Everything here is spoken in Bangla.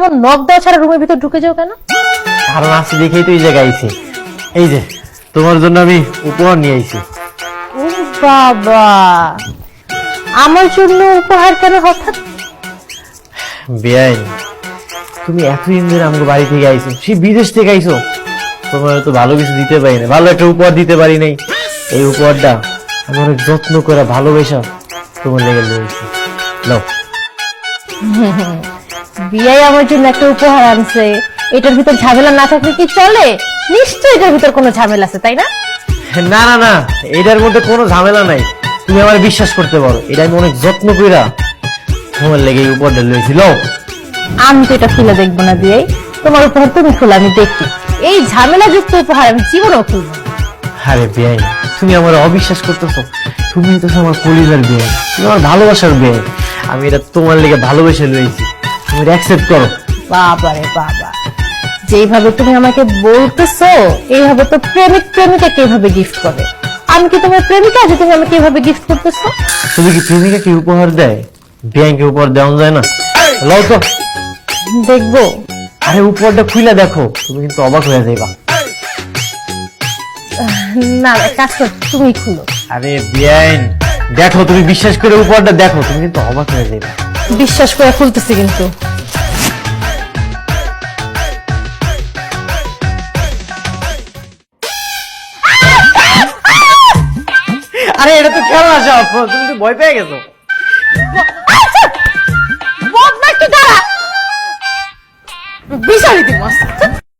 তখন নক দেওয়া ছাড়া রুমের ভিতর ঢুকে যাও কেন? কারণ আসছে দেখেই তো এই জায়গায় আইছি। এই যে তোমার জন্য আমি উপহার নিয়ে আইছি। ও বাবা, আমার জন্য উপহার কেন হঠাৎ? বেআইন, তুমি এতদিন ধরে আমাকে বাড়ি থেকে আইছো, সেই বিদেশ থেকে আইছো, তোমার তো ভালো কিছু দিতে পারি না, ভালো একটা উপহার দিতে পারি নাই। এই উপহারটা আমি অনেক যত্ন করে ভালোবেসা তোমার লেগে নিয়েছি। নাও। বিয়াই আমার জন্য একটা উপহার আনছে, এটার ভিতর ঝামেলা না থাকলে কি চলে? নিশ্চয়ই এটার ভিতর কোনো ঝামেলা আছে, তাই না? না না না, এটার মধ্যে কোনো ঝামেলা নাই, তুমি আমার বিশ্বাস করতে পারো। এটা আমি অনেক যত্ন কইরা তোমার লেগে এই উপহারটা লইছি। লও। আমি তো এটা খুলে দেখবো না বিয়াই, তোমার উপহার তুমি খুলে আমি দেখি। এই ঝামেলাযুক্ত উপহার আমি জীবনেও খুলবো না। আরে বেআইন, তুমি আমার অবিশ্বাস করতেছো? তুমি তো আমার কলিজার বেআইন, তুমি আমার ভালোবাসার বেআইন। আমি এটা তোমার লেগে ভালোবেসে লইছি, তুমি অ্যাকসেপ্ট করো। বাবা রে বাবা, যেইভাবে তুমি আমাকে বলতেছো এইভাবে তো প্রেমিক প্রেমিকাকে এইভাবে গিফট করে। আমি কি তোমার প্রেমিকা যে তুমি আমাকে এইভাবে গিফট করতেছো? তুমি কি প্রেমিকা কি উপহার দেয়? বেআইনকে উপহার দেওয়া যায় না? লও তো। দেখবো? আরে উপহারটা খুলে দেখো, তুমি কিন্তু অবাক হয়ে যাইবা। না, এক কাজ কর, তুমি খুলো। আরে বেআইন দেখো, তুমি বিশ্বাস করে উপহারটা দেখো, তুমি কিন্তু অবাক হয়ে যাইবা। বিশ্বাস করে খুলতেছি কিন্তু। আরে এটা তো খেলা সব, তুমি তো ভয় পেয়ে গেছো। বদমাইশ তো দাঁড়া, বিচারি দিব।